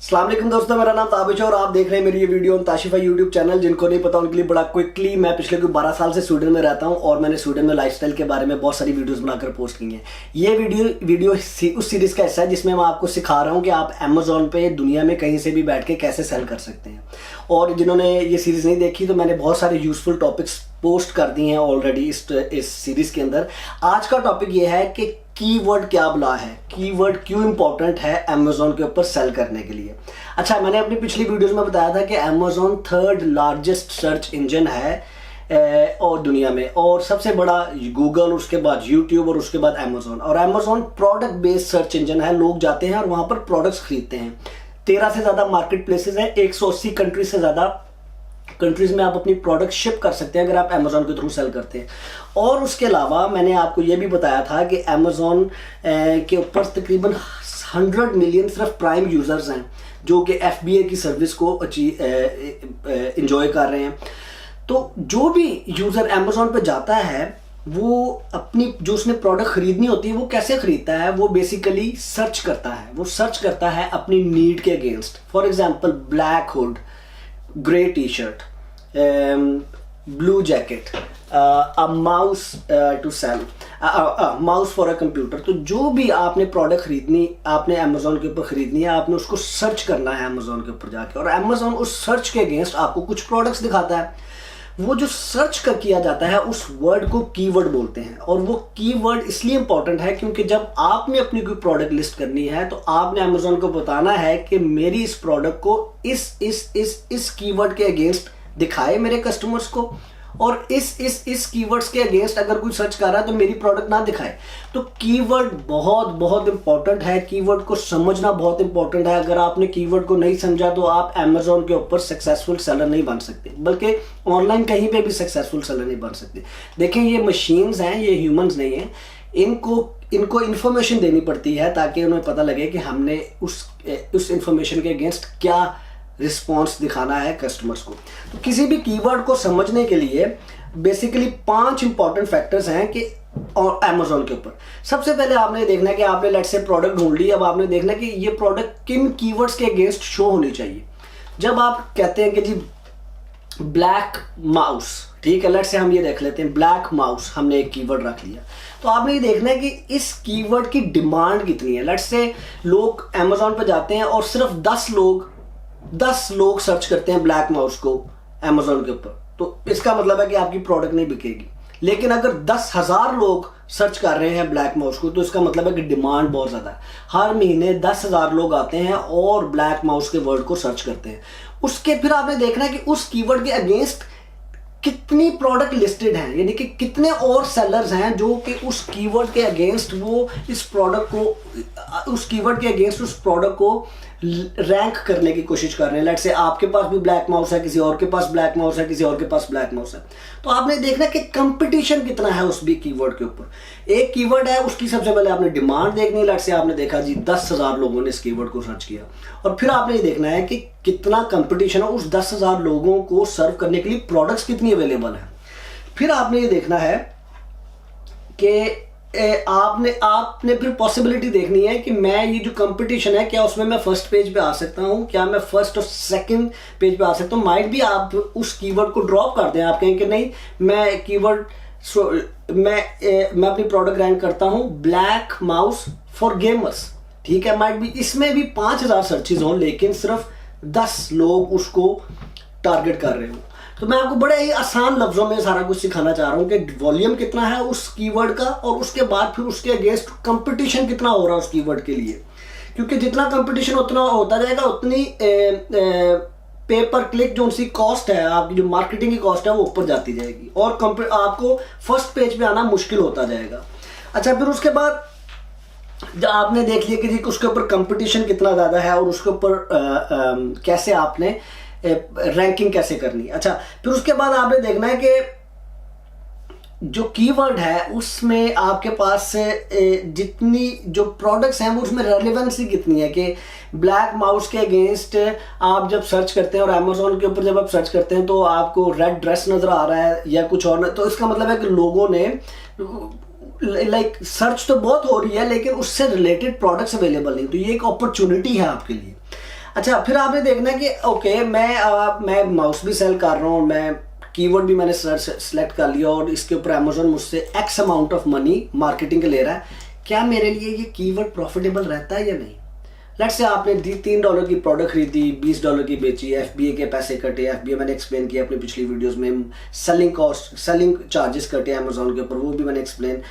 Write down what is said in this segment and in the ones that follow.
अस्सलाम वालेकुम दोस्तों, मेरा नाम ताबिश है और आप देख रहे हैं मेरी ये वीडियो ताशिफा यूट्यूब चैनल। जिनको नहीं पता उनके लिए बड़ा क्विकली, मैं पिछले कोई 12 साल से स्वीडन में रहता हूं और मैंने स्वीडन में लाइफस्टाइल के बारे में बहुत सारी वीडियोस बनाकर पोस्ट की हैं। ये वीडियो उस सीरीज का हिस्सा है जिसमें मैं आपको सिखा रहा हूं कि आप अमेजोन पे दुनिया में कहीं से भी बैठ के कैसे सेल कर सकते हैं। और जिन्होंने ये सीरीज नहीं देखी तो मैंने बहुत सारे यूजफुल टॉपिक्स पोस्ट कर दिए हैं ऑलरेडी इस सीरीज के अंदर। आज का टॉपिक ये है कि कीवर्ड क्या बुला है, कीवर्ड क्यों इंपॉर्टेंट है अमेजोन के ऊपर सेल करने के लिए। अच्छा, मैंने अपनी पिछली वीडियोस में बताया था कि Amazon third largest search engine है और दुनिया में, और सबसे बड़ा गूगल, उसके बाद यूट्यूब और उसके बाद अमेजोन। और Amazon product based search engine है, लोग जाते हैं और वहां पर प्रोडक्ट्स खरीदते हैं। 13 से ज्यादा मार्केट प्लेसेस हैं, 180 कंट्रीज से ज्यादा कंट्रीज में आप अपनी प्रोडक्ट शिप कर सकते हैं अगर आप अमेजोन के थ्रू सेल करते हैं। और उसके अलावा मैंने आपको यह भी बताया था कि अमेजोन के ऊपर तकरीबन 100 मिलियन सिर्फ प्राइम यूजर्स हैं जो कि FBA की सर्विस को इंजॉय कर रहे हैं। तो जो भी यूजर अमेजोन पे जाता है वो अपनी जो उसने प्रोडक्ट खरीदनी होती है वो कैसे खरीदता है, वो बेसिकली सर्च करता है। वो सर्च करता है अपनी नीड के against. For example black hood, grey T shirt, blue jacket, a mouse to sell, mouse for a computer. तो जो भी आपने प्रोडक्ट खरीदनी, आपने अमेजोन के ऊपर खरीदनी है, आपने उसको सर्च करना है अमेजोन के ऊपर जाके, और अमेजोन उस सर्च के अगेंस्ट आपको कुछ प्रोडक्ट्स दिखाता है। वो जो सर्च कर किया जाता है उस वर्ड को कीवर्ड बोलते हैं। और वो कीवर्ड इसलिए इंपॉर्टेंट है क्योंकि जब आपने अपनी कोई प्रोडक्ट लिस्ट करनी है तो आपने अमेजोन को बताना है कि मेरी इस प्रोडक्ट को इस कीवर्ड के अगेंस्ट दिखाए मेरे कस्टमर्स को, और इस कीवर्ड्स के अगेंस्ट अगर कोई सर्च कर रहा है तो मेरी प्रोडक्ट ना दिखाए। तो कीवर्ड बहुत बहुत इंपॉर्टेंट है, कीवर्ड को समझना बहुत इंपॉर्टेंट है। अगर आपने कीवर्ड को नहीं समझा तो आप अमेजोन के ऊपर सक्सेसफुल सेलर नहीं बन सकते, बल्कि ऑनलाइन कहीं पे भी सक्सेसफुल सेलर नहीं बन सकते। देखें, ये मशीन्स हैं, ये ह्यूमंस नहीं हैं। इनको इन्फॉर्मेशन देनी पड़ती है ताकि उन्हें पता लगे कि हमने उस इंफॉर्मेशन के अगेंस्ट क्या रिस्पॉन्स दिखाना है कस्टमर्स को। तो किसी भी कीवर्ड को समझने के लिए बेसिकली 5 इंपॉर्टेंट फैक्टर्स हैं कि और अमेजोन के ऊपर। सबसे पहले आपने देखना है कि आपने लेट्स से प्रोडक्ट ढूंढ ली। अब आपने देखना है कि ये प्रोडक्ट किन कीवर्ड्स के अगेंस्ट शो होनी चाहिए। जब आप कहते हैं कि जी ब्लैक माउस, ठीक है, लेट्स से हम ये देख लेते हैं ब्लैक माउस, हमने एक कीवर्ड रख लिया, तो आपने ये देखना है कि इस कीवर्ड की डिमांड कितनी है। लेट्स से लोग अमेजोन पर जाते हैं और सिर्फ 10 लोग सर्च करते हैं ब्लैक माउस को अमेजोन के ऊपर, तो इसका मतलब है कि आपकी प्रोडक्ट नहीं बिकेगी। लेकिन अगर 10,000 लोग सर्च कर रहे हैं ब्लैक माउस को तो इसका मतलब है कि डिमांड बहुत ज्यादा है। हर महीने 10,000 लोग आते हैं और ब्लैक माउस के वर्ड को सर्च करते हैं। उसके फिर आपने देखना है कि उस कीवर्ड के अगेंस्ट कितनी प्रोडक्ट लिस्टेड हैं, यानी कि कितने और सेलर्स हैं जो कि उस कीवर्ड के अगेंस्ट वो इस प्रोडक्ट को, उस कीवर्ड के अगेंस्ट उस प्रोडक्ट को रैंक करने की कोशिश कर रहे हैं। लेट्स से आपके पास भी ब्लैक माउस है, किसी और के पास ब्लैक माउस है, किसी और के पास ब्लैक माउस है, तो आपने देखना कि कंपटीशन कितना है उस भी कीवर्ड के ऊपर। एक कीवर्ड है, उसकी सबसे पहले आपने डिमांड देखनी है। लेट्स से आपने देखा जी 10,000 लोगों ने इस कीवर्ड को सर्च किया, और फिर आपने ये देखना है कि कितना कंपटीशन है, उस 10,000 लोगों को सर्व करने के लिए प्रोडक्ट्स कितनी अवेलेबल है। फिर आपने ये देखना है कि आपने फिर पॉसिबिलिटी देखनी है कि मैं ये जो कंपटीशन है, क्या उसमें मैं फर्स्ट पेज पे आ सकता हूँ, क्या मैं फर्स्ट और सेकंड पेज पे आ सकता हूँ। माइट भी आप उस कीवर्ड को ड्रॉप कर दें, आप कहें कि नहीं मैं कीवर्ड मैं अपनी प्रोडक्ट रैंक करता हूँ ब्लैक माउस फॉर गेमर्स, ठीक है। माइट भी इसमें भी 5,000 सर्चेज हों लेकिन सिर्फ 10 लोग उसको टारगेट कर रहे हो। तो मैं आपको बड़े ही आसान लफ्जों में सारा कुछ सिखाना चाह रहा हूँ कि वॉल्यूम कितना है उस कीवर्ड का, और उसके बाद फिर उसके अगेंस्ट कंपटीशन कितना हो रहा है उस कीवर्ड के लिए। क्योंकि जितना कंपटीशन उतना होता जाएगा उतनी पे पर क्लिक जो उनकी कॉस्ट है, आपकी जो मार्केटिंग की कॉस्ट है वो ऊपर जाती जाएगी और आपको फर्स्ट पेज पे आना मुश्किल होता जाएगा। अच्छा, फिर उसके बाद जब आपने देख लिया कि जी उसके ऊपर कंपटीशन कितना ज़्यादा है और उसके ऊपर कैसे आपने रैंकिंग कैसे करनी। अच्छा, फिर उसके बाद आपने देखना है कि जो कीवर्ड है उसमें आपके पास जितनी जो प्रोडक्ट्स हैं वो उसमें रेलेवेंसी कितनी है कि ब्लैक माउस के अगेंस्ट आप जब सर्च करते हैं और अमेजोन के ऊपर जब आप सर्च करते हैं तो आपको रेड ड्रेस नजर आ रहा है या कुछ और, तो इसका मतलब है कि लोगों ने लाइक सर्च तो बहुत हो रही है लेकिन उससे रिलेटेड प्रोडक्ट्स अवेलेबल नहीं। तो ये एक अपॉर्चुनिटी है आपके लिए। अच्छा, फिर आपने देखना कि ओके मैं माउस भी सेल कर रहा हूँ, मैं कीवर्ड भी मैंने सेलेक्ट कर लिया और इसके ऊपर अमेजोन मुझसे x amount of money marketing के ले रहा है, क्या मेरे लिए ये कीवर्ड प्रॉफिटेबल रहता है या नहीं? लेट्स से आपने $3 की प्रोडक्ट खरीदी, $20 की बेची, FBA के पैसे कटे, FBA मैंने एक्सप्लेन किया अपनी पिछली वीडियोस में, सेलिंग चार्जेस कटे अमेजोन के ऊपर, वो भी मैंने एक्सप्लेन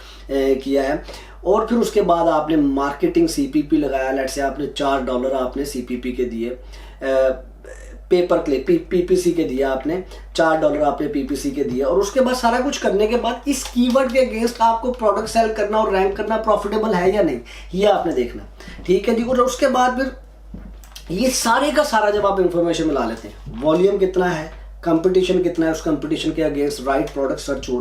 किया है। और फिर उसके बाद आपने मार्केटिंग CPP लगाया, लेट्स से आपने $4 आपने CPP के दिए, पेपर क्लिक PPC के दिया आपने, $4 आपने PPC के दिया, और उसके बाद सारा कुछ करने के बाद इस कीवर्ड के अगेंस्ट आपको प्रोडक्ट सेल करना और रैंक करना प्रॉफिटेबल है या नहीं, ये आपने देखना। ठीक है जी। और उसके बाद फिर ये सारे का सारा जब आप इंफॉर्मेशन मिला लेते हैं, वॉल्यूम कितना है, कंपटीशन कितना है, उस कंपटीशन के अगेंस्ट राइट प्रोडक्ट सर्च हो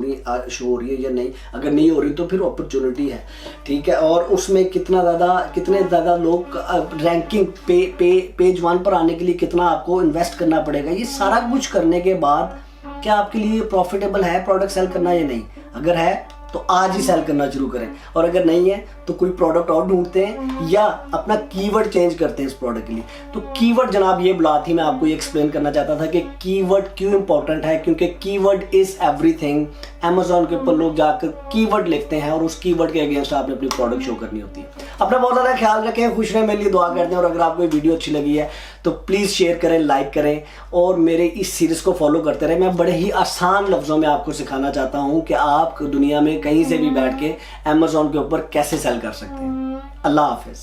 रही है या नहीं, अगर नहीं हो रही तो फिर अपॉर्चुनिटी है। ठीक है। और उसमें कितने ज़्यादा लोग रैंकिंग पेज 1 पर आने के लिए कितना आपको इन्वेस्ट करना पड़ेगा, ये सारा कुछ करने के बाद क्या आपके लिए प्रॉफिटेबल है प्रोडक्ट सेल करना या नहीं? अगर है तो आज ही सेल करना शुरू करें, और अगर नहीं है तो कोई प्रोडक्ट और ढूंढते हैं या अपना कीवर्ड चेंज करते हैं इस प्रोडक्ट के लिए। तो कीवर्ड जनाब ये बुला थी, मैं आपको ये एक्सप्लेन करना चाहता था कि कीवर्ड क्यों इंपॉर्टेंट है, क्योंकि कीवर्ड इज एवरीथिंग। अमेजोन के ऊपर लोग जाकर कीवर्ड लिखते हैं और उस कीवर्ड के अगेंस्ट आपने अपनी प्रोडक्ट शो करनी होती है। अपना बहुत ज़्यादा ख्याल रखें, खुश रहें, मेरे लिए दुआ करते हैं, और अगर आपको ये वीडियो अच्छी लगी है तो प्लीज़ शेयर करें, लाइक करें और मेरे इस सीरीज़ को फॉलो करते रहें। मैं बड़े ही आसान लफ्ज़ों में आपको सिखाना चाहता हूँ कि आप दुनिया में कहीं से भी बैठ के अमेजोन के ऊपर कैसे सेल कर सकते हैं। अल्लाह हाफिज़।